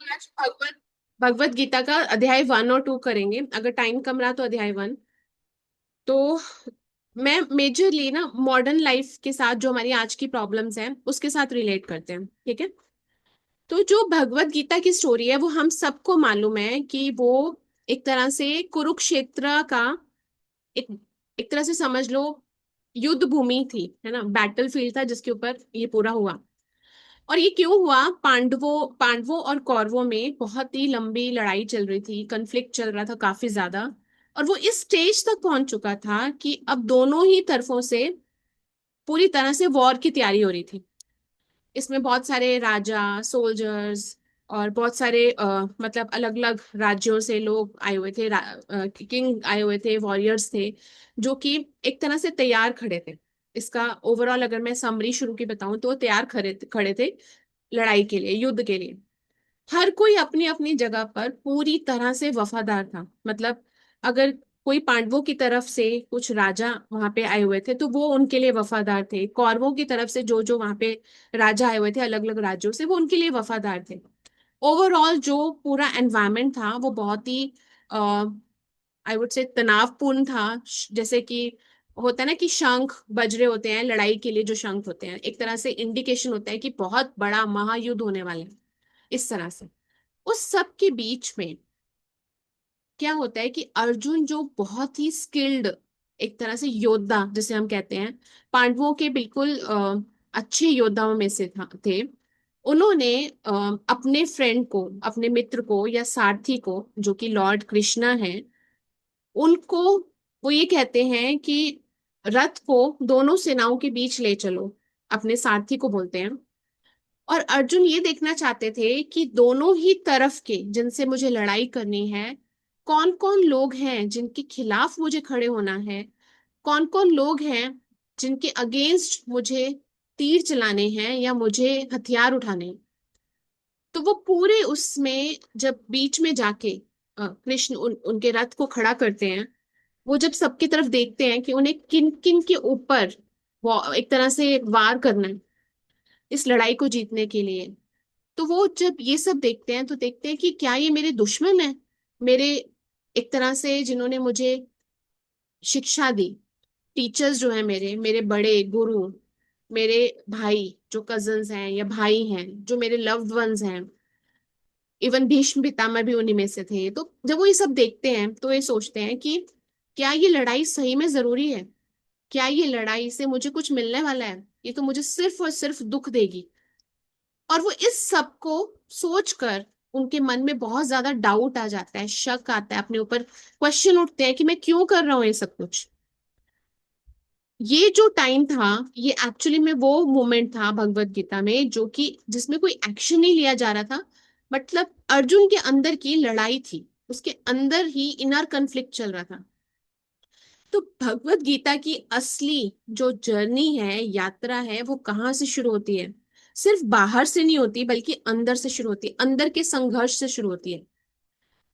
आज भगवत गीता का अध्याय 1 और 2 करेंगे। अगर टाइम कम रहा तो अध्याय 1। तो मैं मेजरली ना मॉडर्न लाइफ के साथ जो हमारी आज की प्रॉब्लम्स हैं उसके साथ रिलेट करते हैं, ठीक है। तो जो भगवत गीता की स्टोरी है वो हम सबको मालूम है कि वो एक तरह से कुरुक्षेत्र का एक एक तरह से समझ लो युद्ध भूमि थी, है ना, बैटल फील्ड था जिसके ऊपर ये पूरा हुआ। और ये क्यों हुआ? पांडवों और कौरवों में बहुत ही लंबी लड़ाई चल रही थी, कन्फ्लिक्ट चल रहा था काफी ज्यादा। और वो इस स्टेज तक पहुंच चुका था कि अब दोनों ही तरफों से पूरी तरह से वॉर की तैयारी हो रही थी। इसमें बहुत सारे राजा, सोल्जर्स और बहुत सारे मतलब अलग अलग राज्यों से लोग आए हुए थे, किंग आए हुए थे, वॉरियर्स थे, जो कि एक तरह से तैयार खड़े थे। इसका ओवरऑल अगर मैं समरी शुरू की बताऊं तो वो तैयार खड़े खड़े थे लड़ाई के लिए, युद्ध के लिए। हर कोई अपनी अपनी जगह पर पूरी तरह से वफादार था। मतलब अगर कोई पांडवों की तरफ से कुछ राजा वहां पे आए हुए थे तो वो उनके लिए वफादार थे, कौरवों की तरफ से जो जो वहां पे राजा आए हुए थे अलग अलग राज्यों से वो उनके लिए वफादार थे। ओवरऑल जो पूरा एनवायरनमेंट था वो बहुत ही आई वुड से तनावपूर्ण था। जैसे कि होता है ना कि शंख बज रहे होते हैं लड़ाई के लिए, जो शंख होते हैं एक तरह से इंडिकेशन होता है कि बहुत बड़ा महायुद्ध होने वाला है। इस तरह से उस सब के बीच में क्या होता है कि अर्जुन जो बहुत ही स्किल्ड एक तरह से योद्धा जिसे हम कहते हैं, पांडवों के बिल्कुल अच्छे योद्धाओं में से थे। उन्होंने अपने फ्रेंड को, अपने मित्र को या सारथी को जो कि लॉर्ड कृष्णा है, उनको वो ये कहते हैं कि रथ को दोनों सेनाओं के बीच ले चलो। अपने सारथी को बोलते हैं। और अर्जुन ये देखना चाहते थे कि दोनों ही तरफ के जिनसे मुझे लड़ाई करनी है, कौन कौन लोग हैं जिनके खिलाफ मुझे खड़े होना है, कौन कौन लोग हैं जिनके अगेंस्ट मुझे तीर चलाने हैं या मुझे हथियार उठाने हैं। तो वो पूरे उसमें जब बीच में जाके कृष्ण उनके रथ को खड़ा करते हैं, वो जब सबकी तरफ देखते हैं कि उन्हें किन किन के ऊपर वो एक तरह से वार करना है इस लड़ाई को जीतने के लिए। तो वो जब ये सब देखते हैं तो देखते हैं कि क्या ये मेरे दुश्मन है, मेरे एक तरह से जिन्होंने मुझे शिक्षा दी, टीचर्स जो है मेरे मेरे बड़े गुरु, मेरे भाई जो कजन्स हैं या भाई हैं, जो मेरे लव्ड वंस हैं। इवन भीष्म पितामह भी उन्हीं में से थे। तो जब वो ये सब देखते हैं तो ये सोचते हैं कि क्या ये लड़ाई सही में जरूरी है? क्या ये लड़ाई से मुझे कुछ मिलने वाला है? ये तो मुझे सिर्फ और सिर्फ दुख देगी। और वो इस सब को सोचकर उनके मन में बहुत ज्यादा डाउट आ जाता है, शक आता है अपने ऊपर, क्वेश्चन उठते हैं कि मैं क्यों कर रहा हूँ ये सब कुछ। ये जो टाइम था, ये एक्चुअली में वो मोमेंट था भगवत गीता में जो कि जिसमें कोई एक्शन नहीं लिया जा रहा था। मतलब अर्जुन के अंदर की लड़ाई थी, उसके अंदर ही इनर कन्फ्लिक्ट चल रहा था। तो भगवत गीता की असली जो जर्नी है, यात्रा है, वो कहाँ से शुरू होती है? सिर्फ बाहर से नहीं होती बल्कि अंदर से शुरू होती है, अंदर के संघर्ष से शुरू होती है।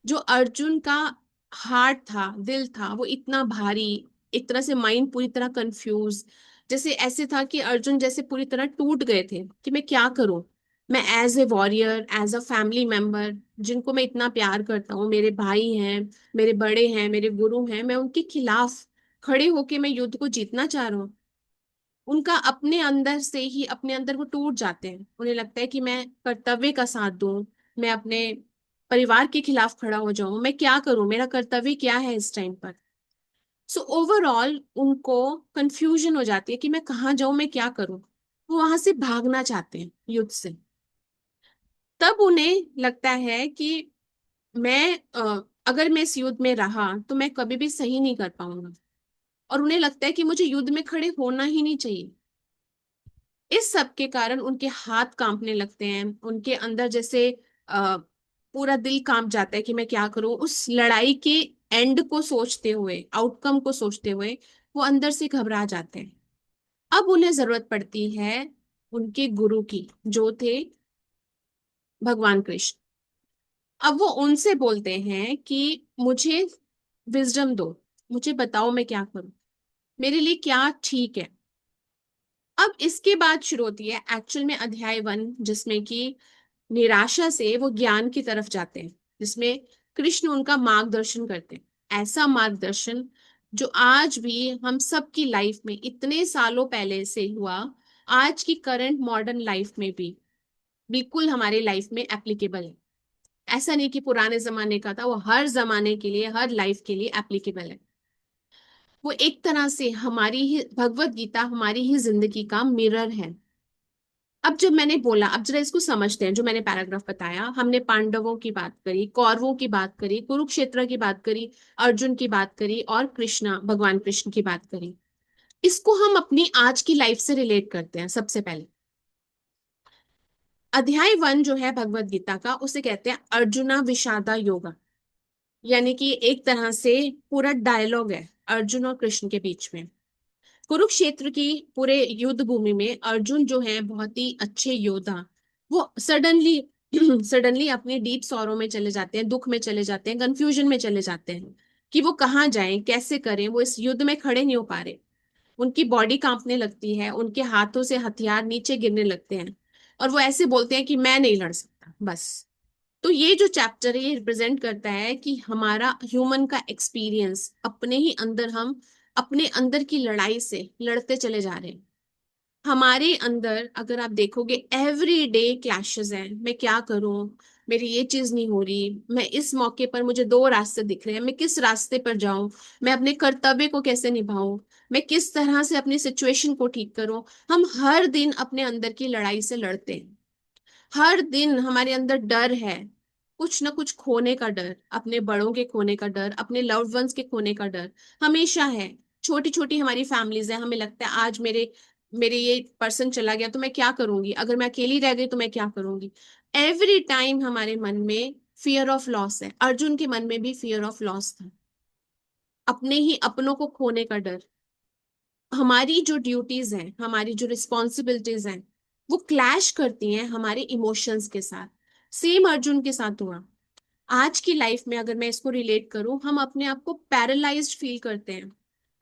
जो अर्जुन का हार्ट था, दिल था, वो इतना भारी, एक तरह से माइंड पूरी तरह कंफ्यूज, जैसे ऐसे था कि अर्जुन जैसे पूरी तरह टूट गए थे कि मैं क्या करूं। मैं as a warrior, as a family member, जिनको मैं इतना प्यार करता हूँ, मेरे भाई हैं, मेरे बड़े हैं, मेरे गुरु हैं, मैं उनके खिलाफ खड़े होके मैं युद्ध को जीतना चाह रहा हूँ। उनका अपने अंदर से ही अपने अंदर वो टूट जाते हैं। उन्हें लगता है कि मैं कर्तव्य का साथ दूं, मैं अपने परिवार के खिलाफ खड़ा हो जाऊं, मैं क्या करूं, मेरा कर्तव्य क्या है इस टाइम पर। सो ओवरऑल उनको कंफ्यूजन हो जाती है कि मैं कहाँ जाऊं, मैं क्या करूं। वो वहां से भागना चाहते हैं युद्ध से। तब उन्हें लगता है कि मैं अगर मैं इस युद्ध में रहा तो मैं कभी भी सही नहीं कर पाऊंगा। और उन्हें लगता है कि मुझे युद्ध में खड़े होना ही नहीं चाहिए। इस सब के कारण उनके हाथ कांपने लगते हैं, उनके अंदर जैसे पूरा दिल कांप जाता है कि मैं क्या करूं। उस लड़ाई के एंड को सोचते हुए, आउटकम को सोचते हुए वो अंदर से घबरा जाते हैं। अब उन्हें जरूरत पड़ती है उनके गुरु की, जो थे भगवान कृष्ण। अब वो उनसे बोलते हैं कि मुझे विजडम दो, मुझे बताओ मैं क्या करूं, मेरे लिए क्या ठीक है। अब इसके बाद शुरू होती है एक्चुअल में अध्याय 1, जिसमें कि निराशा से वो ज्ञान की तरफ जाते हैं, जिसमें कृष्ण उनका मार्गदर्शन करते हैं। ऐसा मार्गदर्शन जो आज भी हम सबकी लाइफ में इतने सालों पहले से हुआ, आज की करंट मॉडर्न लाइफ में भी बिल्कुल हमारी लाइफ में एप्लीकेबल है। ऐसा नहीं कि पुराने जमाने का था, वो हर जमाने के लिए, हर लाइफ के लिए एप्लीकेबल है। वो एक तरह से हमारी ही भगवत गीता हमारी ही जिंदगी का मिरर है। अब जब मैंने बोला, अब जरा इसको समझते हैं। जो मैंने पैराग्राफ बताया, हमने पांडवों की बात करी, कौरवों की बात करी, कुरुक्षेत्र की बात करी, अर्जुन की बात करी और कृष्णा, भगवान कृष्ण की बात करी। इसको हम अपनी आज की लाइफ से रिलेट करते हैं। सबसे पहले अध्याय 1 जो है भगवत गीता का, उसे कहते हैं अर्जुना विषादा योगा। यानी कि एक तरह से पूरा डायलॉग है अर्जुन और कृष्ण के बीच में। कुरुक्षेत्र की पूरे युद्ध भूमि में अर्जुन जो है बहुत ही अच्छे योद्धा, वो सडनली सडनली अपने डीप सॉरो में चले जाते हैं, दुख में चले जाते हैं, कंफ्यूजन में चले जाते हैं कि वो कहाँ जाएं, कैसे करें। वो इस युद्ध में खड़े नहीं हो पा रहे। उनकी बॉडी कांपने लगती है, उनके हाथों से हथियार नीचे गिरने लगते हैं, और वो ऐसे बोलते हैं कि मैं नहीं लड़ सकता बस। तो ये जो चैप्टर है ये रिप्रेजेंट करता है कि हमारा ह्यूमन का एक्सपीरियंस, अपने ही अंदर हम अपने अंदर की लड़ाई से लड़ते चले जा रहे हैं। हमारे अंदर अगर आप देखोगे एवरी डे क्लैशेस हैं। मैं क्या करूं, मेरी ये चीज नहीं हो रही, मैं इस मौके पर मुझे दो रास्ते दिख रहे हैं, मैं किस रास्ते पर जाऊं, मैं अपने कर्तव्य को कैसे निभाऊं, मैं किस तरह से अपनी सिचुएशन को ठीक करूं। हम हर दिन अपने अंदर की लड़ाई से लड़ते हैं। हर दिन हमारे अंदर डर है, कुछ ना कुछ खोने का डर, अपने बड़ों के खोने का डर, अपने लव्ड वंस के खोने का डर हमेशा है। छोटी छोटी हमारी फैमिलीज है, हमें लगता है आज मेरे मेरे ये पर्सन चला गया तो मैं क्या करूंगी, अगर मैं अकेली रह गई तो मैं क्या करूंगी। एवरी टाइम हमारे मन में फियर ऑफ लॉस है। अर्जुन के मन में भी फियर ऑफ लॉस था, अपने ही अपनों को खोने का डर। हमारी जो ड्यूटीज हैं, हमारी जो रिस्पॉन्सिबिलिटीज हैं, वो क्लैश करती हैं हमारे इमोशंस के साथ। सेम अर्जुन के साथ हुआ। आज की लाइफ में अगर मैं इसको रिलेट करूं, हम अपने आप को पैरालाइज्ड फील करते हैं।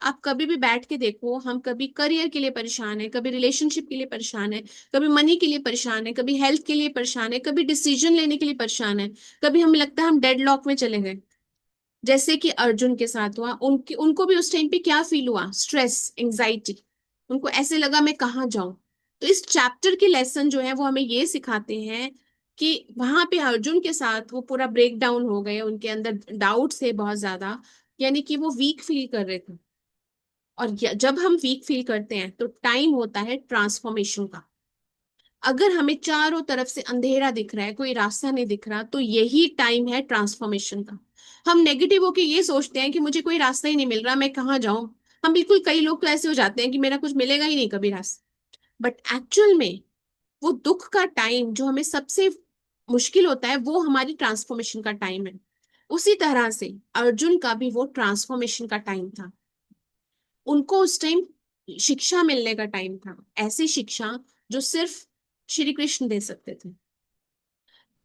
आप कभी भी बैठ के देखो, हम कभी करियर के लिए परेशान है, कभी रिलेशनशिप के लिए परेशान है, कभी मनी के लिए परेशान है, कभी हेल्थ के लिए परेशान है, कभी डिसीजन लेने के लिए परेशान है। कभी हमें लगता है हम डेडलॉक में चले गए, जैसे कि अर्जुन के साथ हुआ। उनकी उनको भी उस टाइम पे क्या फील हुआ, स्ट्रेस, एंजाइटी। उनको ऐसे लगा मैं कहाँ जाऊं। तो इस चैप्टर के लेसन जो है वो हमें ये सिखाते हैं कि वहां पे अर्जुन के साथ वो पूरा ब्रेक डाउन हो गए, उनके अंदर डाउट्स थे बहुत ज्यादा, यानी कि वो वीक फील कर रहे थे। और जब हम वीक फील करते हैं तो टाइम होता है ट्रांसफॉर्मेशन का। अगर हमें चारों तरफ से अंधेरा दिख रहा है, कोई रास्ता नहीं दिख रहा, तो यही टाइम है ट्रांसफॉर्मेशन का। हम नेगेटिव होके ये सोचते हैं कि मुझे कोई रास्ता ही नहीं मिल रहा, मैं कहाँ जाऊं। हम बिल्कुल, कई लोग तो ऐसे हो जाते हैं कि मेरा कुछ मिलेगा ही नहीं कभी रास्ता। बट एक्चुअल में वो दुख का टाइम जो हमें सबसे मुश्किल होता है, वो हमारी ट्रांसफॉर्मेशन का टाइम है। उसी तरह से अर्जुन का भी वो ट्रांसफॉर्मेशन का टाइम था। उनको उस टाइम शिक्षा मिलने का टाइम था, ऐसी शिक्षा जो सिर्फ श्री कृष्ण दे सकते थे।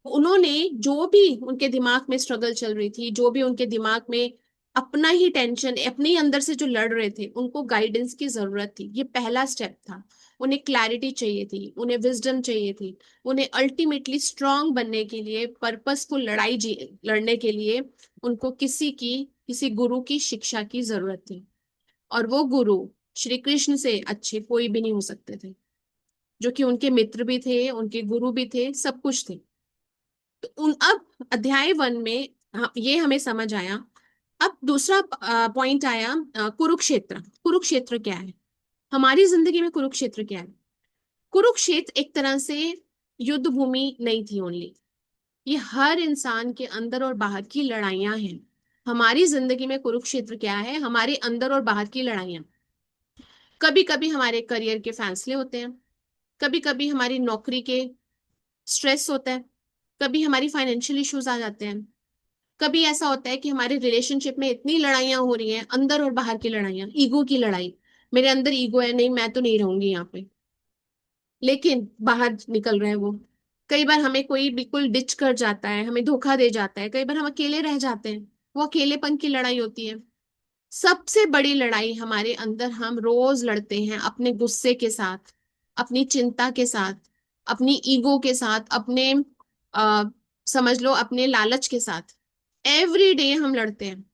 उन्होंने जो भी उनके दिमाग में स्ट्रगल चल रही थी, जो भी उनके दिमाग में अपना ही टेंशन, अपने ही अंदर से जो लड़ रहे थे, उनको गाइडेंस की जरूरत थी। ये पहला स्टेप था। उन्हें क्लैरिटी चाहिए थी, उन्हें विजडम चाहिए थी। उन्हें अल्टीमेटली स्ट्रांग बनने के लिए, पर्पसफुल लड़ाई जी लड़ने के लिए उनको किसी गुरु की शिक्षा की जरूरत थी। और वो गुरु श्री कृष्ण से अच्छे कोई भी नहीं हो सकते थे, जो कि उनके मित्र भी थे, उनके गुरु भी थे, सब कुछ थे। तो उन अब अध्याय 1 में ये हमें समझ आया। अब दूसरा पॉइंट आया, कुरुक्षेत्र। कुरुक्षेत्र क्या है हमारी जिंदगी में, कुरुक्षेत्र क्या है। कुरुक्षेत्र एक तरह से युद्ध भूमि नहीं थी ओनली, ये हर इंसान के अंदर और बाहर की लड़ाइयां हैं। हमारी जिंदगी में कुरुक्षेत्र क्या है, हमारे अंदर और बाहर की लड़ाइयां। कभी कभी हमारे करियर के फैसले होते हैं, कभी कभी हमारी नौकरी के स्ट्रेस होता है, कभी हमारी फाइनेंशियल इश्यूज आ जाते हैं, कभी ऐसा होता है कि हमारे रिलेशनशिप में इतनी लड़ाइयां हो रही हैं, अंदर और बाहर की लड़ाइयां, ईगो की लड़ाई। मेरे अंदर ईगो है, नहीं मैं तो नहीं रहूंगी यहाँ पे, लेकिन बाहर निकल रहे हैं वो। कई बार हमें कोई बिल्कुल डिच कर जाता है, हमें धोखा दे जाता है, कई बार हम अकेले रह जाते हैं, वो अकेलेपन की लड़ाई होती है। सबसे बड़ी लड़ाई हमारे अंदर हम रोज लड़ते हैं अपने गुस्से के साथ, अपनी चिंता के साथ, अपनी ईगो के साथ, अपने आ, समझ लो अपने लालच के साथ एवरी डे हम लड़ते हैं।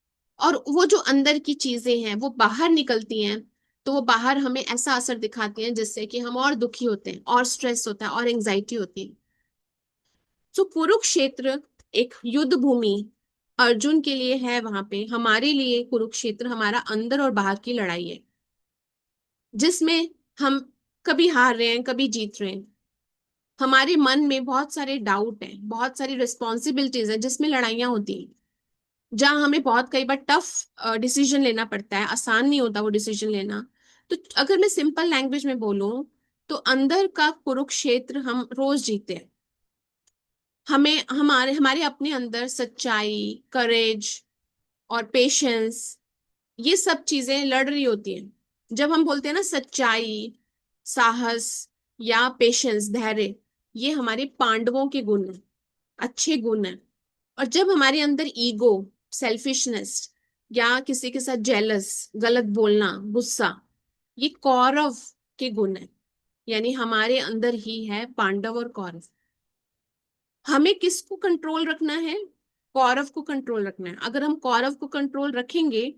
और वो जो अंदर की चीजें हैं वो बाहर निकलती हैं, तो वो बाहर हमें ऐसा असर दिखाती हैं जिससे कि हम और दुखी होते हैं और स्ट्रेस होता है और एंजाइटी होती है। तो कुरुक्षेत्र एक युद्ध भूमि अर्जुन के लिए है, वहां पे हमारे लिए कुरुक्षेत्र हमारा अंदर और बाहर की लड़ाई है, जिसमें हम कभी हार रहे हैं कभी जीत रहे हैं। हमारे मन में बहुत सारे डाउट हैं, बहुत सारी रिस्पॉन्सिबिलिटीज हैं जिसमें लड़ाइयाँ होती हैं, जहाँ हमें बहुत कई बार टफ डिसीजन लेना पड़ता है, आसान नहीं होता वो डिसीजन लेना। तो अगर मैं सिंपल लैंग्वेज में बोलूं, तो अंदर का कुरुक्षेत्र हम रोज जीते हैं। हमें हमारे हमारे अपने अंदर सच्चाई, करेज और पेशेंस, ये सब चीजें लड़ रही होती हैं। जब हम बोलते हैं ना सच्चाई, साहस या पेशेंस, धैर्य, ये हमारे पांडवों के गुण हैं, अच्छे गुण हैं। और जब हमारे अंदर ईगो, सेल्फिशनेस या किसी के साथ जेलस, गलत बोलना, गुस्सा, ये कौरव के गुण हैं। यानी हमारे अंदर ही है पांडव और कौरव। हमें किसको कंट्रोल रखना है? कौरव को कंट्रोल रखना है। अगर हम कौरव को कंट्रोल रखेंगे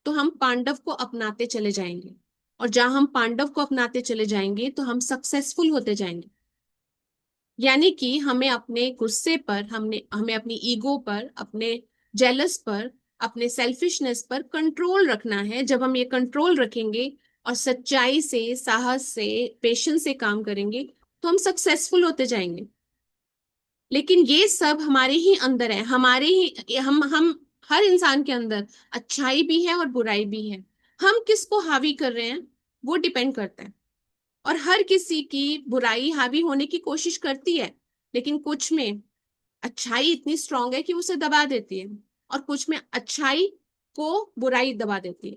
तो हम पांडव को अपनाते चले जाएंगे, और जहां हम पांडव को अपनाते चले जाएंगे तो हम सक्सेसफुल होते जाएंगे। यानी कि हमें अपने गुस्से पर, हमने हमें अपनी ईगो पर, अपने जेलस पर, अपने सेल्फिशनेस पर कंट्रोल रखना है। जब हम ये कंट्रोल रखेंगे और सच्चाई से, साहस से, पेशेंस से काम करेंगे, तो हम सक्सेसफुल होते जाएंगे। लेकिन ये सब हमारे ही अंदर है, हमारे ही हम हर इंसान के अंदर अच्छाई भी है और बुराई भी है। हम किसको हावी कर रहे हैं वो डिपेंड करता है। और हर किसी की बुराई हावी होने की कोशिश करती है, लेकिन कुछ में अच्छाई इतनी स्ट्रांग है कि उसे दबा देती है, और कुछ में अच्छाई को बुराई दबा देती है।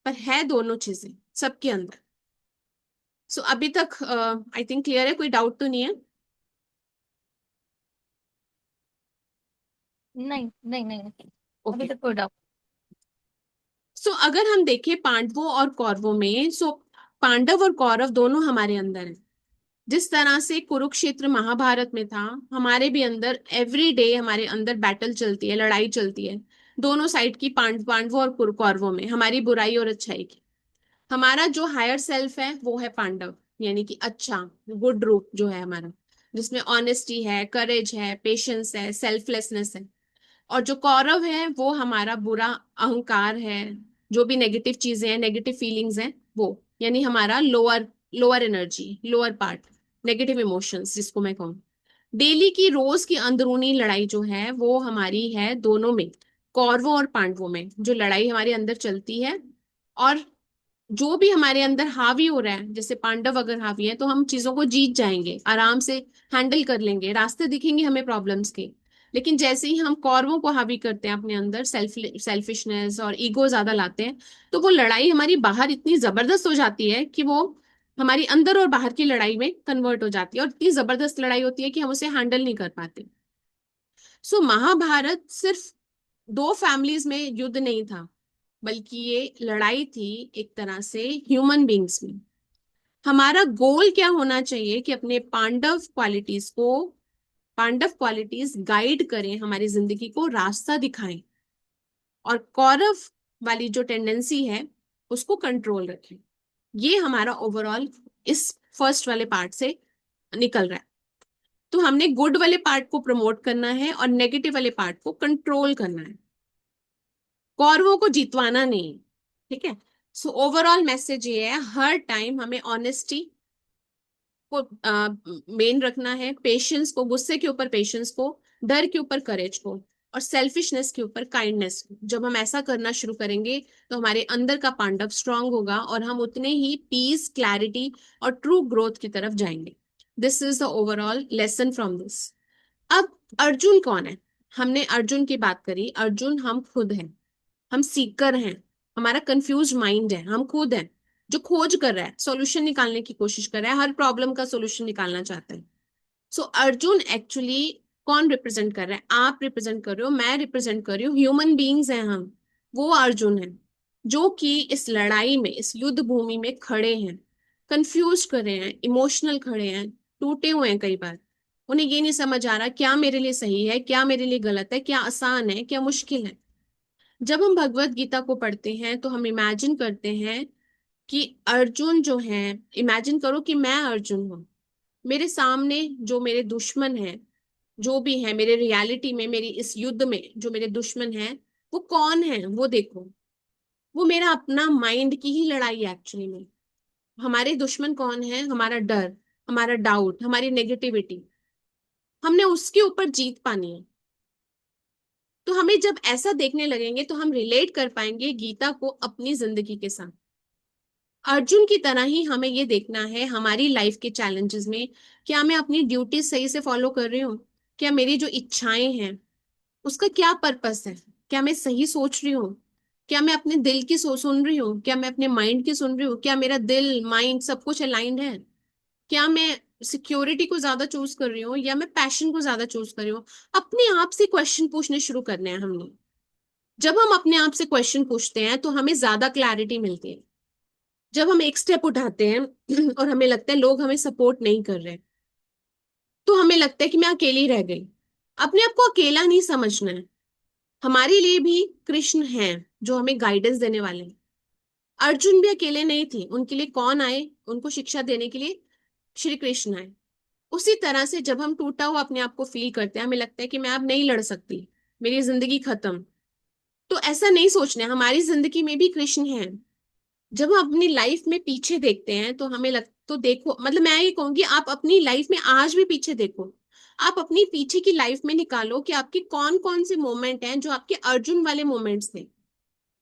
पर है दोनों चीजें सबके अंदर। सो अभी तक आई थिंक क्लियर है, कोई डाउट तो नहीं है? नहीं नहीं नहीं नहीं, अभी ओके। तक कोई डाउट। सो अगर हम देखें पांडवों और कौरवों में, सो पांडव और कौरव दोनों हमारे अंदर हैं। जिस तरह से कुरुक्षेत्र महाभारत में था, हमारे भी अंदर एवरी डे हमारे अंदर बैटल चलती है, लड़ाई चलती है। दोनों साइड की, पांडवों और कौरवों में, हमारी बुराई और अच्छाई की। हमारा जो हायर सेल्फ है वो है पांडव, यानी कि अच्छा, गुड रूप जो है हमारा, जिसमें ऑनेस्टी है, करेज है, पेशेंस है, सेल्फलेसनेस है। और जो कौरव है वो हमारा बुरा अहंकार है, जो भी नेगेटिव चीजें हैं, नेगेटिव फीलिंग्स हैं वो, यानी हमारा lower lower energy, lower part, negative emotions जिसको मैं कहूँ। डेली की, रोज की अंदरूनी लड़ाई जो है वो हमारी है दोनों में, कौरवों और पांडवों में जो लड़ाई हमारे अंदर चलती है। और जो भी हमारे अंदर हावी हो रहा है, जैसे पांडव अगर हावी है तो हम चीजों को जीत जाएंगे, आराम से हैंडल कर लेंगे, रास्ते दिखेंगे हमें प्रॉब्लम्स के। लेकिन जैसे ही हम कौरवों को हावी करते हैं अपने अंदर, सेल्फिशनेस और ईगो ज्यादा लाते हैं, तो वो लड़ाई हमारी बाहर इतनी जबरदस्त हो जाती है कि वो हमारी अंदर और बाहर की लड़ाई में कन्वर्ट हो जाती है, और इतनी जबरदस्त लड़ाई होती है कि हम उसे हैंडल नहीं कर पाते। सो महाभारत सिर्फ दो फैमिलीज में युद्ध नहीं था, बल्कि ये लड़ाई थी एक तरह से ह्यूमन बींग्स में। हमारा गोल क्या होना चाहिए कि अपने पांडव क्वालिटीज गाइड करें, हमारी जिंदगी को रास्ता दिखाएं, और कौरव वाली जो टेंडेंसी है उसको कंट्रोल रखें। ये हमारा ओवरऑल इस फर्स्ट वाले पार्ट से निकल रहा है। तो हमने गुड वाले पार्ट को प्रमोट करना है और नेगेटिव वाले पार्ट को कंट्रोल करना है, कौरवों को जितवाना नहीं। ठीक है? सो ओवरऑल मैसेज ये है, हर टाइम हमें ऑनेस्टी को मेन रखना है, पेशेंस को, गुस्से के ऊपर पेशेंस को, डर के ऊपर करेज को, और सेल्फिशनेस के ऊपर काइंडनेस को। जब हम ऐसा करना शुरू करेंगे तो हमारे अंदर का पांडव स्ट्रांग होगा और हम उतने ही पीस, क्लैरिटी और ट्रू ग्रोथ की तरफ जाएंगे। This is the overall lesson from this. अब अर्जुन कौन है? हमने अर्जुन की बात करी। अर्जुन हम खुद हैं, हम सीकर हैं, हमारा कंफ्यूज माइंड है, हम खुद हैं जो खोज कर रहा है, सॉल्यूशन निकालने की कोशिश कर रहा है, हर प्रॉब्लम का सॉल्यूशन निकालना चाहता है। सो अर्जुन एक्चुअली कौन रिप्रेजेंट कर रहा है? आप रिप्रेजेंट कर रहे हो, मैं रिप्रेजेंट कर रही हूँ, ह्यूमन बीइंग्स हैं हम। वो अर्जुन है जो कि इस लड़ाई में, इस युद्ध भूमि में खड़े हैं, कंफ्यूज कर रहे हैं, इमोशनल खड़े हैं, टूटे हुए हैं कई बार। उन्हें ये नहीं समझ आ रहा क्या मेरे लिए सही है, क्या मेरे लिए गलत है, क्या आसान है, क्या मुश्किल है। जब हम भगवत गीता को पढ़ते हैं तो हम इमेजिन करते हैं कि अर्जुन जो है, इमेजिन करो कि मैं अर्जुन हूँ, मेरे सामने जो मेरे दुश्मन है, जो भी है मेरे रियलिटी में, मेरी इस युद्ध में जो मेरे दुश्मन है, वो कौन है वो देखो। वो मेरा अपना माइंड की ही लड़ाई है एक्चुअली में। हमारे दुश्मन कौन है? हमारा डर, हमारा डाउट, हमारी नेगेटिविटी। हमने उसके ऊपर जीत पानी है। तो हमें जब ऐसा देखने लगेंगे तो हम रिलेट कर पाएंगे गीता को अपनी जिंदगी के साथ। अर्जुन की तरह ही हमें ये देखना है हमारी लाइफ के चैलेंजेस में, क्या मैं अपनी ड्यूटी सही से फॉलो कर रही हूँ? क्या मेरी जो इच्छाएं हैं उसका क्या पर्पस है? क्या मैं सही सोच रही हूँ? क्या मैं अपने दिल की सुन रही हूँ? क्या मैं अपने माइंड की सुन रही हूँ? क्या मेरा दिल माइंड सब कुछ अलाइंड है? क्या मैं सिक्योरिटी को ज्यादा चूज कर रही हूँ या मैं पैशन को ज्यादा चूज कर रही हूँ? अपने आप से क्वेश्चन पूछने शुरू करने हैं हमने। जब हम अपने आप से क्वेश्चन पूछते हैं तो हमें ज्यादा क्लैरिटी मिलती है। जब हम एक स्टेप उठाते हैं और हमें लगता है लोग हमें सपोर्ट नहीं कर रहे, तो हमें लगता है कि मैं अकेली रह गई। अपने आप को अकेला नहीं समझना है। हमारे लिए भी कृष्ण हैं जो हमें गाइडेंस देने वाले हैं। अर्जुन भी अकेले नहीं थे, उनके लिए कौन आए? उनको शिक्षा देने के लिए श्री कृष्ण आए। उसी तरह से जब हम टूटा हुआ अपने आप को फील करते हैं, हमें लगता है कि मैं अब नहीं लड़ सकती, मेरी जिंदगी खत्म, तो ऐसा नहीं सोचना है, हमारी जिंदगी में भी कृष्ण है। जब हम अपनी लाइफ में पीछे देखते हैं तो हमें लग तो देखो, मतलब मैं ये कहूंगी आप अपनी लाइफ में आज भी पीछे देखो। आप अपनी पीछे की लाइफ में निकालो कि आपके कौन कौन से मोमेंट हैं जो आपके अर्जुन वाले मोमेंट्स थे,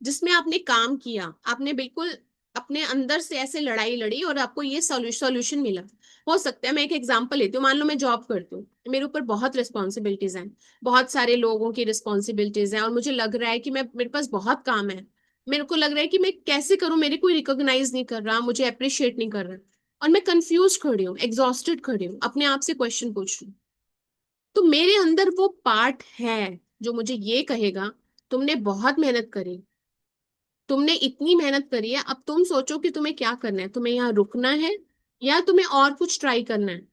जिसमें आपने काम किया, आपने बिल्कुल अपने अंदर से ऐसे लड़ाई लड़ी और आपको ये सॉल्यूशन मिला। हो सकता है, मैं एक एग्जांपल लेती हूँ, मान लो मैं जॉब करती हूँ, मेरे ऊपर बहुत रिस्पॉन्सिबिलिटीज हैं, बहुत सारे लोगों की रिस्पॉन्सिबिलिटीज हैं और मुझे लग रहा है कि मैं मेरे पास बहुत काम है। मेरे को लग रहा है कि मैं कैसे करूं, मेरे कोई रिकॉग्नाइज नहीं कर रहा, मुझे अप्रिशिएट नहीं कर रहा, और मैं कंफ्यूज खड़ी हूँ, एग्जॉस्टेड खड़ी हूँ, अपने आप से क्वेश्चन पूछ रही हूँ। तो मेरे अंदर वो पार्ट है जो मुझे ये कहेगा तुमने बहुत मेहनत करी, तुमने इतनी मेहनत करी है, अब तुम सोचो कि तुम्हें क्या करना है, तुम्हें यहाँ रुकना है या तुम्हें और कुछ ट्राई करना है।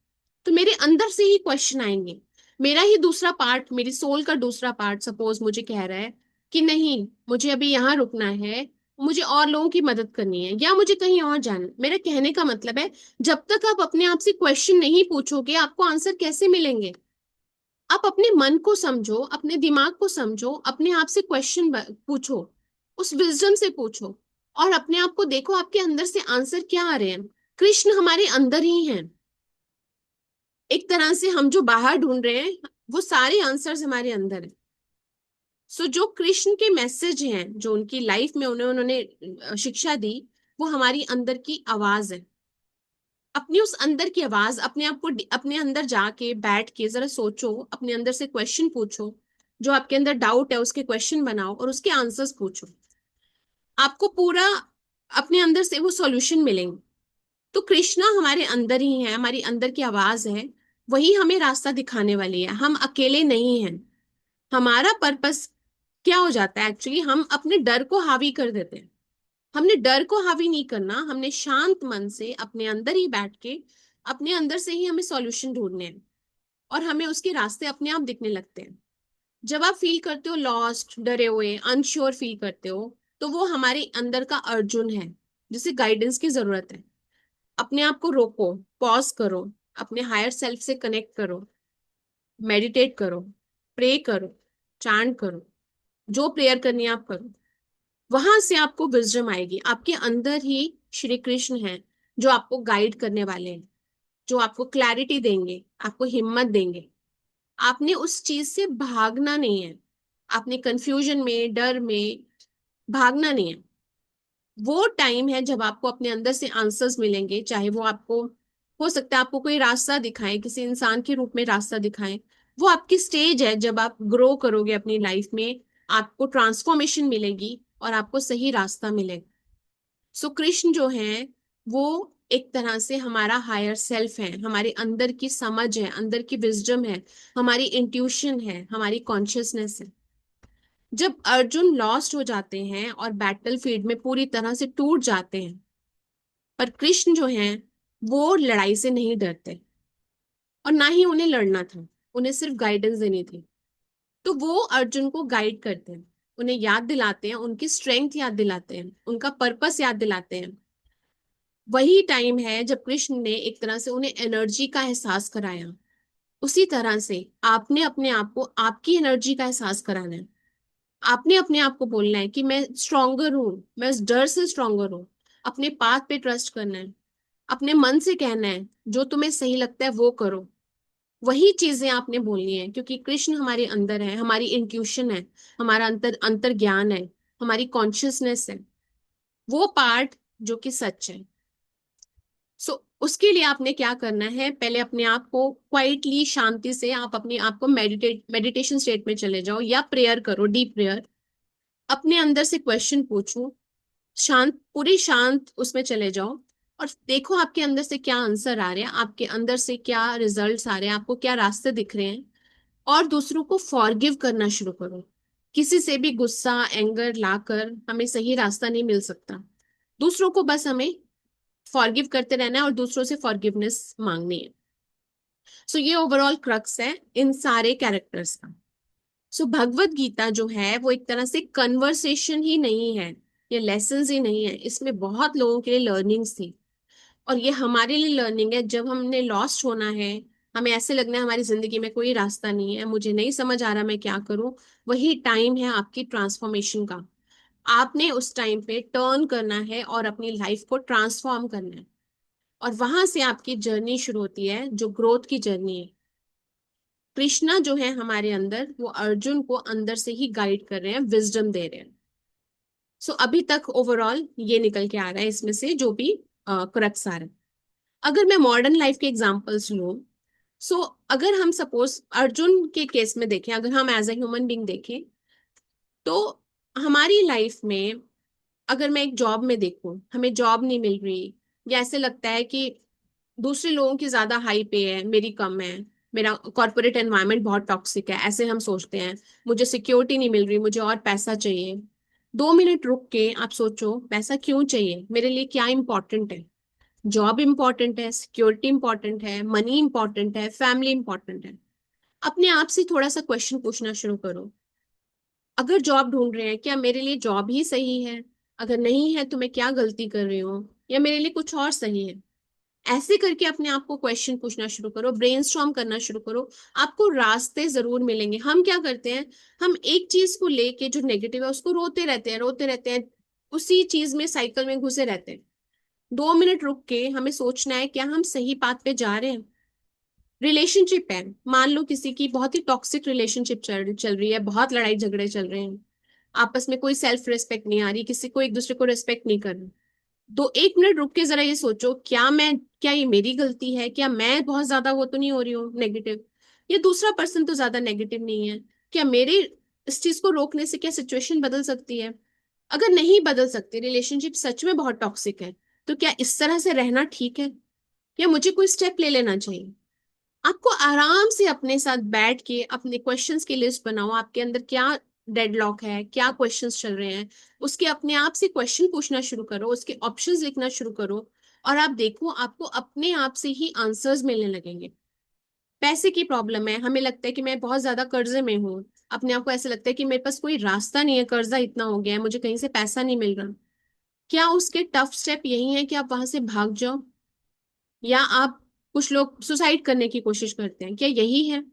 तो मेरे अंदर से ही क्वेश्चन आएंगे। मेरा ही दूसरा पार्ट, मेरी सोल का दूसरा पार्ट सपोज मुझे कह रहा है कि नहीं, मुझे अभी यहाँ रुकना है, मुझे और लोगों की मदद करनी है या मुझे कहीं और जाना है। मेरा कहने का मतलब है, जब तक आप अपने आप से क्वेश्चन नहीं पूछोगे आपको आंसर कैसे मिलेंगे? आप अपने मन को समझो, अपने दिमाग को समझो, अपने आप से क्वेश्चन पूछो, उस विजडम से पूछो, और अपने आप को देखो आपके अंदर से आंसर क्या आ रहे हैं। कृष्ण हमारे अंदर ही हैं। एक तरह से हम जो बाहर ढूंढ रहे हैं वो सारे आंसर्स हमारे अंदर है। सो जो कृष्ण के मैसेज हैं, जो उनकी लाइफ में उन्होंने शिक्षा दी, वो हमारी अंदर की आवाज है। अपनी उस अंदर की आवाज, अपने आप को अपने अंदर जाके बैठ के जरा सोचो, अपने अंदर से क्वेश्चन पूछो, जो आपके अंदर डाउट है उसके क्वेश्चन बनाओ और उसके आंसर्स पूछो। आपको पूरा अपने अंदर से वो सॉल्यूशन मिलेंगे। तो कृष्णा हमारे अंदर ही है, हमारी अंदर की आवाज है, वही हमें रास्ता दिखाने वाली है, हम अकेले नहीं हैं। हमारा पर्पस क्या हो जाता है एक्चुअली, हम अपने डर को हावी कर देते हैं। हमने डर को हावी नहीं करना, हमने शांत मन से अपने अंदर ही बैठ के अपने अंदर से ही हमें सॉल्यूशन ढूंढने हैं, और हमें उसके रास्ते अपने आप दिखने लगते हैं। जब आप फील करते हो लॉस्ट, डरे हुए, अनश्योर फील करते हो, तो वो हमारे अंदर का अर्जुन है जिसे गाइडेंस की जरूरत है। अपने आप को रोको, पॉज करो, अपने हायर सेल्फ से कनेक्ट करो, मेडिटेट करो, प्रे करो, चांट करो, जो प्रेयर करनी है आप करो। वहां से आपको विजडम आएगी, आपके अंदर ही श्री कृष्ण हैं जो आपको गाइड करने वाले हैं, जो आपको क्लैरिटी देंगे, आपको हिम्मत देंगे। आपने उस चीज से भागना नहीं है, आपने कंफ्यूजन में, डर में भागना नहीं है। वो टाइम है जब आपको अपने अंदर से आंसर्स मिलेंगे, चाहे वो आपको, हो सकता है आपको कोई रास्ता दिखाए, किसी इंसान के रूप में रास्ता दिखाए। वो आपकी स्टेज है जब आप ग्रो करोगे अपनी लाइफ में, आपको ट्रांसफॉर्मेशन मिलेगी और आपको सही रास्ता मिलेगा। सो कृष्ण जो है वो एक तरह से हमारा हायर सेल्फ है, हमारे अंदर की समझ है, अंदर की विजडम है, हमारी इंट्यूशन है, हमारी कॉन्शियसनेस है। जब अर्जुन लॉस्ट हो जाते हैं और बैटल फील्ड में पूरी तरह से टूट जाते हैं, पर कृष्ण जो हैं वो लड़ाई से नहीं डरते। और ना ही उन्हें लड़ना था, उन्हें सिर्फ गाइडेंस देनी थी। तो वो अर्जुन को गाइड करते हैं, उन्हें याद दिलाते हैं, उनकी स्ट्रेंथ याद दिलाते हैं, उनका पर्पस याद दिलाते हैं। वही टाइम है जब कृष्ण ने एक तरह से उन्हें एनर्जी का एहसास कराया। उसी तरह से आपने अपने आप को आपकी एनर्जी का एहसास कराना है। आपने अपने आप को बोलना है कि मैं स्ट्रोंगर हूं, मैं उस डर से स्ट्रोंगर हूं। अपने पाथ पे ट्रस्ट करना है। अपने मन से कहना है जो तुम्हें सही लगता है वो करो। वही चीजें आपने बोलनी है, क्योंकि कृष्ण हमारे अंदर है, हमारी इंट्यूशन है, हमारा अंतर अंतर ज्ञान है, हमारी कॉन्शियसनेस है, वो पार्ट जो कि सच है। सो उसके लिए आपने क्या करना है, पहले अपने आप को क्वाइटली शांति से आप अपने आप को मेडिटेशन स्टेट में चले जाओ या प्रेयर करो, डीप प्रेयर। अपने अंदर से क्वेश्चन पूछो, शांत, पूरी शांत उसमें चले जाओ और देखो आपके अंदर से क्या आंसर आ रहे हैं, आपके अंदर से क्या रिजल्ट्स आ रहे हैं, आपको क्या रास्ते दिख रहे हैं। और दूसरों को फॉरगिव करना शुरू करो। किसी से भी गुस्सा एंगर लाकर हमें सही रास्ता नहीं मिल सकता। दूसरों को बस हमें फॉरगिव करते रहना है और दूसरों से फॉरगिवनेस मांगनी है। सो ये ओवरऑल क्रक्स है इन सारे कैरेक्टर्स का। सो भगवत गीता जो है वो एक तरह से कन्वर्सेशन ही नहीं है, ये लेसन्स ही नहीं है, इसमें बहुत लोगों के लिए लर्निंग्स थी। और ये हमारे लिए लर्निंग है, जब हमने लॉस्ट होना है, हमें ऐसे लगना है हमारी जिंदगी में कोई रास्ता नहीं है, मुझे नहीं समझ आ रहा मैं क्या करूं। वही टाइम है आपकी ट्रांसफॉर्मेशन का। आपने उस टाइम पे टर्न करना है और अपनी लाइफ को ट्रांसफॉर्म करना है। और वहां से आपकी जर्नी शुरू होती है जो ग्रोथ की जर्नी है। कृष्णा जो है हमारे अंदर, वो अर्जुन को अंदर से ही गाइड कर रहे हैं, विजडम दे रहे हैं। सो अभी तक ओवरऑल ये निकल के आ रहा है इसमें से जो भी क्रक्स आ रहा है। अगर मैं मॉडर्न लाइफ के एग्जांपल्स लूं, सो अगर हम सपोज अर्जुन के केस में देखें, अगर हम एज ए ह्यूमन बीइंग देखें, तो हमारी लाइफ में अगर मैं एक जॉब में देखूं, हमें जॉब नहीं मिल रही, या ऐसे लगता है कि दूसरे लोगों की ज्यादा हाई पे है, मेरी कम है, मेरा कॉर्पोरेट एनवायरनमेंट बहुत टॉक्सिक है, ऐसे हम सोचते हैं, मुझे सिक्योरिटी नहीं मिल रही, मुझे और पैसा चाहिए। 2 मिनट रुक के आप सोचो, पैसा क्यों चाहिए, मेरे लिए क्या इंपॉर्टेंट है। जॉब इंपॉर्टेंट है, सिक्योरिटी इंपॉर्टेंट है, मनी इंपॉर्टेंट है, फैमिली इंपॉर्टेंट है। अपने आप से थोड़ा सा क्वेश्चन पूछना शुरू करो। अगर जॉब ढूंढ रहे हैं, क्या मेरे लिए जॉब ही सही है? अगर नहीं है तो मैं क्या गलती कर रही हूँ, या मेरे लिए कुछ और सही है? ऐसे करके अपने आप को क्वेश्चन पूछना शुरू करो, ब्रेनस्टॉर्म करना शुरू करो। आपको रास्ते जरूर मिलेंगे। हम क्या करते हैं, हम एक चीज को लेके जो नेगेटिव है उसको रोते रहते हैं, रोते रहते हैं, उसी चीज में साइकिल में घुसे रहते हैं। 2 मिनट रुक के हमें सोचना है, क्या हम सही पाथ पे जा रहे हैं? रिलेशनशिप है, मान लो किसी की बहुत ही टॉक्सिक रिलेशनशिप चल चल रही है, बहुत लड़ाई झगड़े चल रहे हैं, आपस में कोई सेल्फ रिस्पेक्ट नहीं आ रही, किसी को एक दूसरे को रिस्पेक्ट नहीं कर रहा। तो 1 मिनट रुक के जरा ये सोचो, क्या ये मेरी गलती है? क्या मैं बहुत ज्यादा वो तो नहीं हो रही हूँ नेगेटिव? ये दूसरा पर्सन तो ज्यादा नेगेटिव नहीं है? क्या मेरे इस चीज को रोकने से क्या सिचुएशन बदल सकती है? अगर नहीं बदल सकती, रिलेशनशिप सच में बहुत टॉक्सिक है, तो क्या इस तरह से रहना ठीक है, या मुझे कोई स्टेप ले लेना चाहिए? आपको आराम से अपने साथ बैठ के अपने क्वेश्चंस की लिस्ट बनाओ, आपके अंदर क्या डेडलॉक है, क्या क्वेश्चंस चल रहे हैं, उसके अपने आप से क्वेश्चन पूछना शुरू करो, उसके ऑप्शंस लिखना शुरू करो। और आप देखो आपको अपने आप से ही आंसर्स मिलने लगेंगे। पैसे की प्रॉब्लम है, हमें लगता है कि मैं बहुत ज्यादा कर्जे में हूँ, अपने आप को ऐसे लगता है कि मेरे पास कोई रास्ता नहीं है, कर्जा इतना हो गया है, मुझे कहीं से पैसा नहीं मिल रहा। क्या उसके टफ स्टेप यही है कि आप वहां से भाग जाओ, या आप, कुछ लोग सुसाइड करने की कोशिश करते हैं, क्या यही है?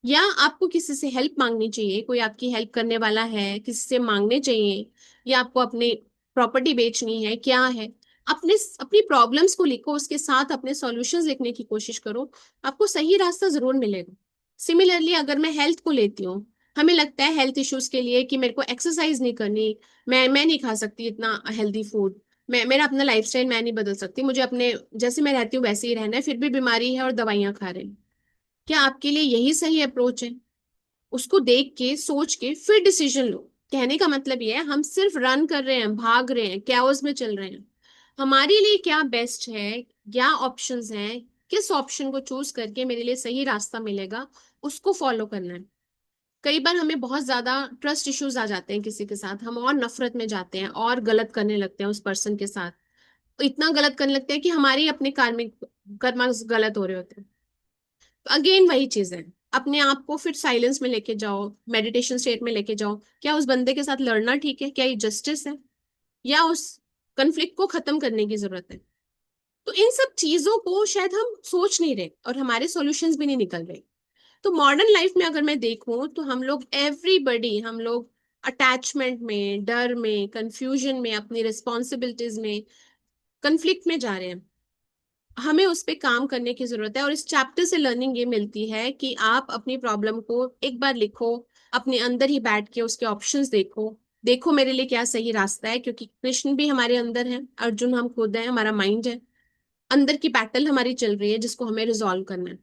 या आपको किसी से हेल्प मांगनी चाहिए, कोई आपकी हेल्प करने वाला है, किसी से मांगने चाहिए, या आपको अपनी प्रॉपर्टी बेचनी है, क्या है? अपने अपनी प्रॉब्लम्स को लिखो, उसके साथ अपने सॉल्यूशंस लिखने की कोशिश करो, आपको सही रास्ता जरूर मिलेगा। सिमिलरली अगर मैं हेल्थ को लेती हूँ, हमें लगता है हेल्थ इश्यूज के लिए कि मेरे को एक्सरसाइज नहीं करनी, मैं नहीं खा सकती इतना हेल्दी फूड, मैं मेरा अपना लाइफस्टाइल मैं नहीं बदल सकती, मुझे अपने जैसे मैं रहती हूँ वैसे ही रहना है, फिर भी बीमारी है और दवाइयां खा रहे हैं। क्या आपके लिए यही सही अप्रोच है? उसको देख के सोच के फिर डिसीजन लो। कहने का मतलब ये है, हम सिर्फ रन कर रहे हैं, भाग रहे हैं, कैओस में चल रहे हैं। हमारे लिए क्या बेस्ट है, क्या ऑप्शंस हैं, किस ऑप्शन को चूज करके मेरे लिए सही रास्ता मिलेगा, उसको फॉलो करना है। कई बार हमें बहुत ज्यादा ट्रस्ट इश्यूज आ जाते हैं किसी के साथ, हम और नफरत में जाते हैं और गलत करने लगते हैं उस पर्सन के साथ। तो इतना गलत करने लगते हैं कि हमारे ही अपने कार्मिक कर्म गलत हो रहे होते हैं। तो अगेन वही चीज है, अपने आप को फिर साइलेंस में लेके जाओ, मेडिटेशन स्टेट में लेके जाओ। क्या उस बंदे के साथ लड़ना ठीक है? क्या ये जस्टिस है? या उस कन्फ्लिक्ट को खत्म करने की जरूरत है? तो इन सब चीजों को शायद हम सोच नहीं रहे और हमारे सॉल्यूशंस भी नहीं निकल रहे। तो मॉडर्न लाइफ में अगर मैं देखूं तो हम लोग एवरीबडी, हम लोग अटैचमेंट में, डर में, कंफ्यूजन में, अपनी रिस्पॉन्सिबिलिटीज में, कन्फ्लिक्ट में जा रहे हैं। हमें उस पे काम करने की जरूरत है, और इस चैप्टर से लर्निंग ये मिलती है कि आप अपनी प्रॉब्लम को एक बार लिखो, अपने अंदर ही बैठ के उसके ऑप्शंस देखो। देखो मेरे लिए क्या सही रास्ता है, क्योंकि कृष्ण भी हमारे अंदर है, अर्जुन हम खुद हैं, हमारा माइंड है। अंदर की बैटल हमारी चल रही है जिसको हमें रिजॉल्व करना है।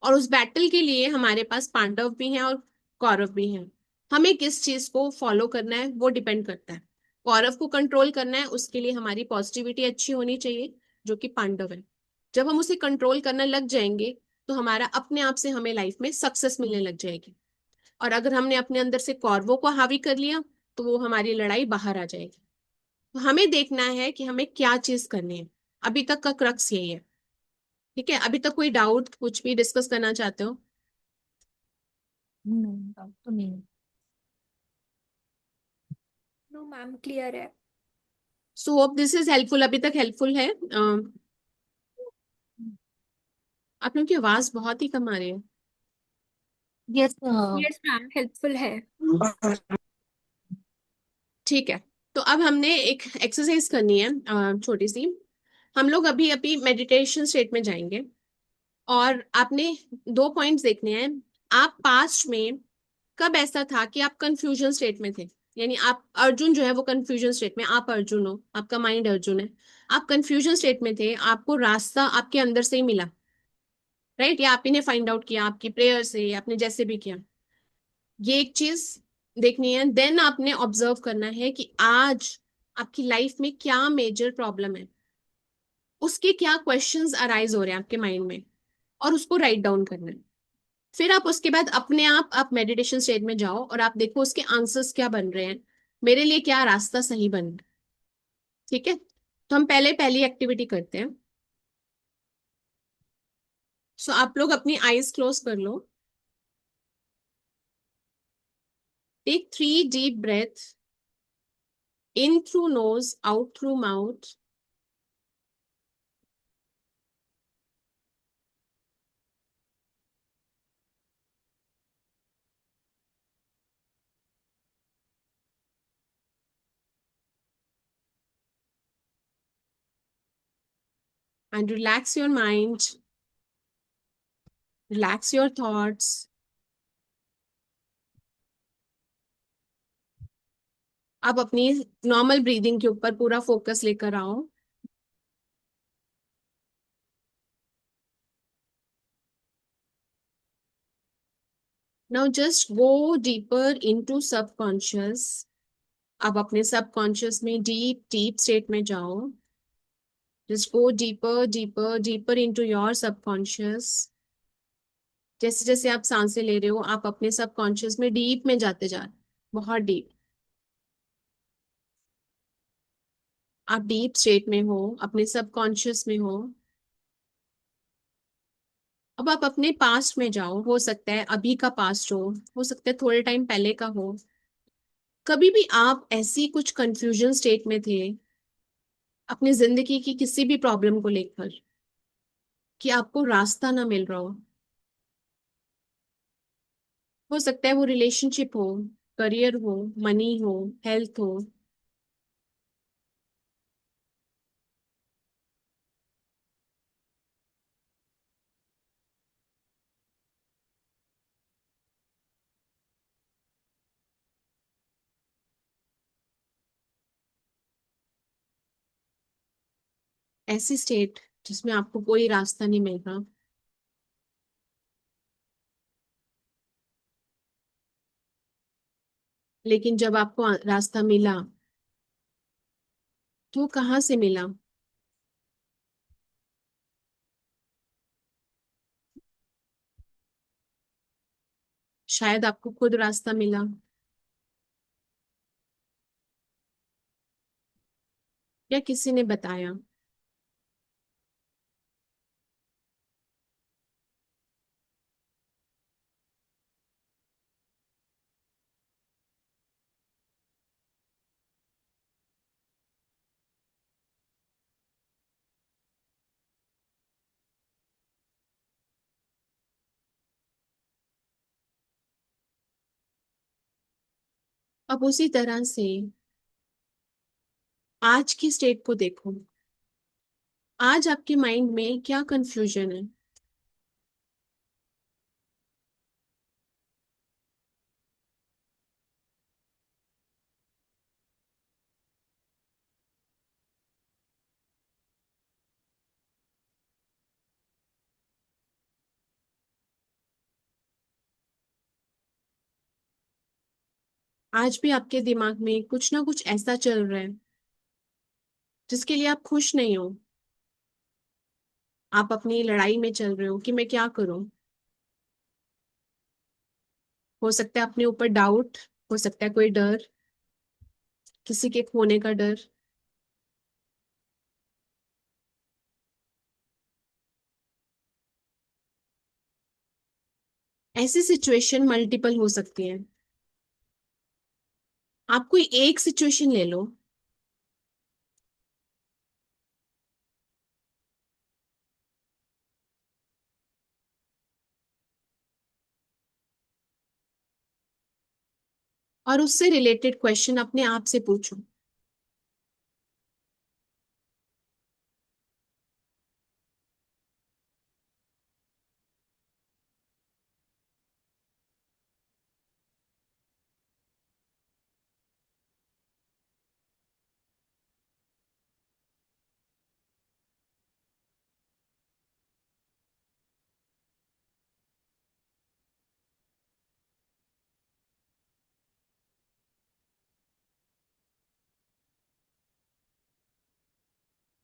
और उस बैटल के लिए हमारे पास पांडव भी हैं और कौरव भी हैं। हमें किस चीज को फॉलो करना है वो डिपेंड करता है। कौरव को कंट्रोल करना है, उसके लिए हमारी पॉजिटिविटी अच्छी होनी चाहिए, जो कि पांडव है। जब हम उसे कंट्रोल करने लग जाएंगे तो हमारा अपने आप से हमें लाइफ में सक्सेस मिलने लग जाएगी। और अगर हमने अपने अंदर से कौरवों को हावी कर लिया तो वो हमारी लड़ाई बाहर आ जाएगी। तो हमें देखना है कि हमें क्या चीज करनी है। अभी तक का क्रक्स यही है। ठीक है, अभी तक कोई डाउट, कुछ भी डिस्कस करना चाहते हो? डाउट तो नहीं है। नो मैम, क्लियर है। So hope this is helpful. अभी तक हेल्पफुल है? आप लोगों की आवाज बहुत ही कम आ रही है। यस। यस मैम, हेल्पफुल है। ठीक है, तो अब हमने एक एक्सरसाइज करनी है, छोटी सी। हम लोग अभी अभी मेडिटेशन स्टेट में जाएंगे, और आपने दो पॉइंट्स देखने हैं। आप पास्ट में कब ऐसा था कि आप कंफ्यूजन स्टेट में थे? यानी आप अर्जुन जो है वो कंफ्यूजन स्टेट में, आप अर्जुन हो, आपका माइंड अर्जुन है। आप कंफ्यूजन स्टेट में थे, आपको रास्ता आपके अंदर से ही मिला, राइट? या आप ही ने फाइंड आउट किया आपकी प्रेयर से, आपने जैसे भी किया। ये एक चीज देखनी है। देन आपने ऑब्जर्व करना है कि आज आपकी लाइफ में क्या मेजर प्रॉब्लम है, उसके क्या क्वेश्चंस अराइज हो रहे हैं आपके माइंड में, और उसको राइट डाउन करना है। फिर आप उसके बाद अपने आप मेडिटेशन स्टेट में जाओ और आप देखो उसके आंसर्स क्या बन रहे हैं, मेरे लिए क्या रास्ता सही बन रहा है। ठीक है, तो हम पहले पहली एक्टिविटी करते हैं। सो आप लोग अपनी आईज क्लोज कर लो। Take 3 deep breath, in through nose, out through mouth, and relax your mind, relax your thoughts. आप अपनी नॉर्मल ब्रीदिंग के ऊपर पूरा फोकस लेकर आओ। Now just go deeper into subconscious. आप अपने सबकॉन्शियस में डीप डीप स्टेट में जाओ। Just go deeper deeper deeper into your subconscious. जैसे जैसे आप सांसें ले रहे हो, आप अपने सबकॉन्शियस में डीप में जाते जा रहे हो, बहुत डीप। आप डीप स्टेट में हो, अपने सबकॉन्शियस में हो। अब आप अपने पास्ट में जाओ। हो सकता है अभी का पास्ट हो सकता है थोड़े टाइम पहले का हो। कभी भी आप ऐसी कुछ कंफ्यूजन स्टेट में थे अपनी जिंदगी की किसी भी प्रॉब्लम को लेकर, कि आपको रास्ता ना मिल रहा हो सकता है वो रिलेशनशिप हो, करियर हो, मनी हो, हेल्थ हो। ऐसी स्टेट जिसमें आपको कोई रास्ता नहीं मिल रहा। लेकिन जब आपको रास्ता मिला तो कहाँ से मिला? शायद आपको खुद रास्ता मिला, या किसी ने बताया। अब उसी तरह से आज की स्टेट को देखो। आज आपके माइंड में क्या कंफ्यूजन है? आज भी आपके दिमाग में कुछ ना कुछ ऐसा चल रहा है जिसके लिए आप खुश नहीं हो। आप अपनी लड़ाई में चल रहे हो कि मैं क्या करूं। हो सकता है अपने ऊपर डाउट, हो सकता है कोई डर, किसी के खोने का डर। ऐसी सिचुएशन मल्टीपल हो सकती है। आप कोई एक सिचुएशन ले लो। और उससे रिलेटेड क्वेश्चन अपने आप से पूछो।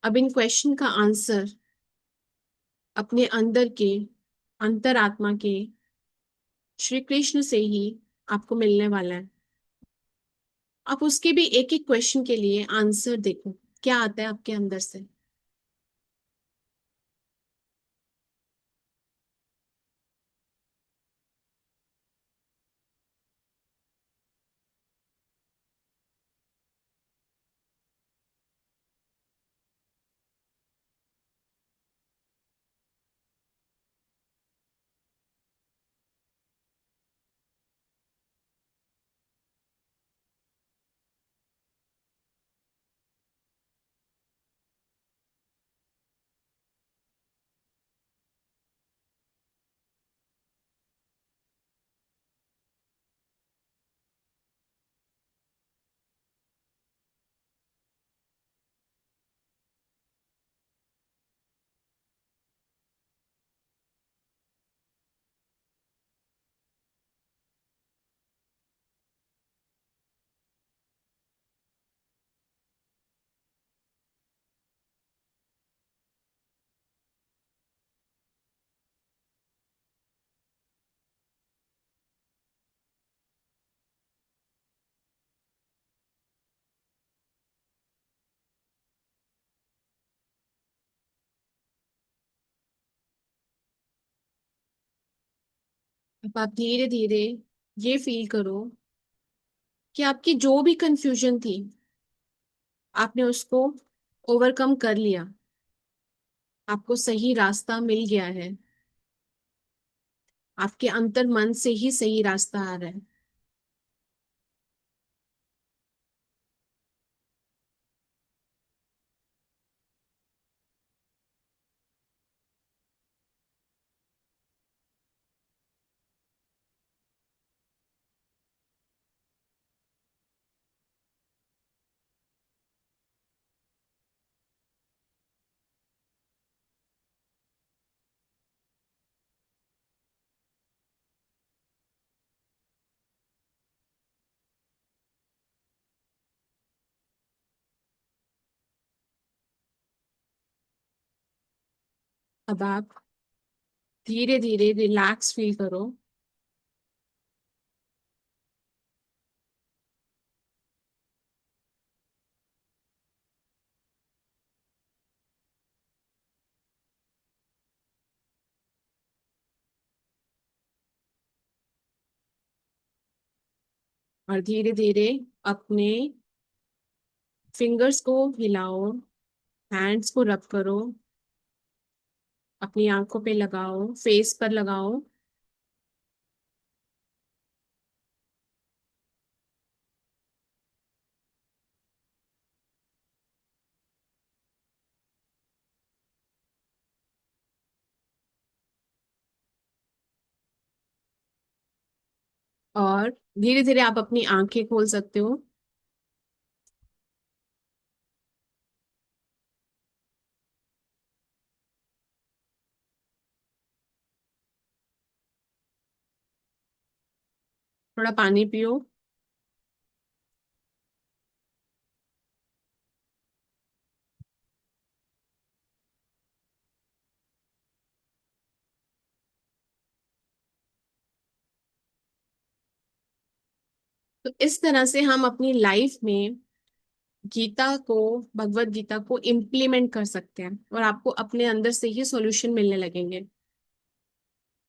अब इन क्वेश्चन का आंसर अपने अंदर के अंतरात्मा के श्री कृष्ण से ही आपको मिलने वाला है। आप उसके भी एक एक क्वेश्चन के लिए आंसर देखो, क्या आता है आपके अंदर से। अब आप धीरे धीरे ये फील करो कि आपकी जो भी कंफ्यूजन थी, आपने उसको ओवरकम कर लिया। आपको सही रास्ता मिल गया है। आपके अंतर मन से ही सही रास्ता आ रहा है। अब आप धीरे धीरे रिलैक्स फील करो। और धीरे धीरे अपने फिंगर्स को हिलाओ, हैंड्स को रब करो, अपनी आंखों पे लगाओ, फेस पर लगाओ। और धीरे धीरे आप अपनी आंखें खोल सकते हो। थोड़ा पानी पियो। तो इस तरह से हम अपनी लाइफ में गीता को, भगवत गीता को इम्प्लीमेंट कर सकते हैं और आपको अपने अंदर से ही सॉल्यूशन मिलने लगेंगे।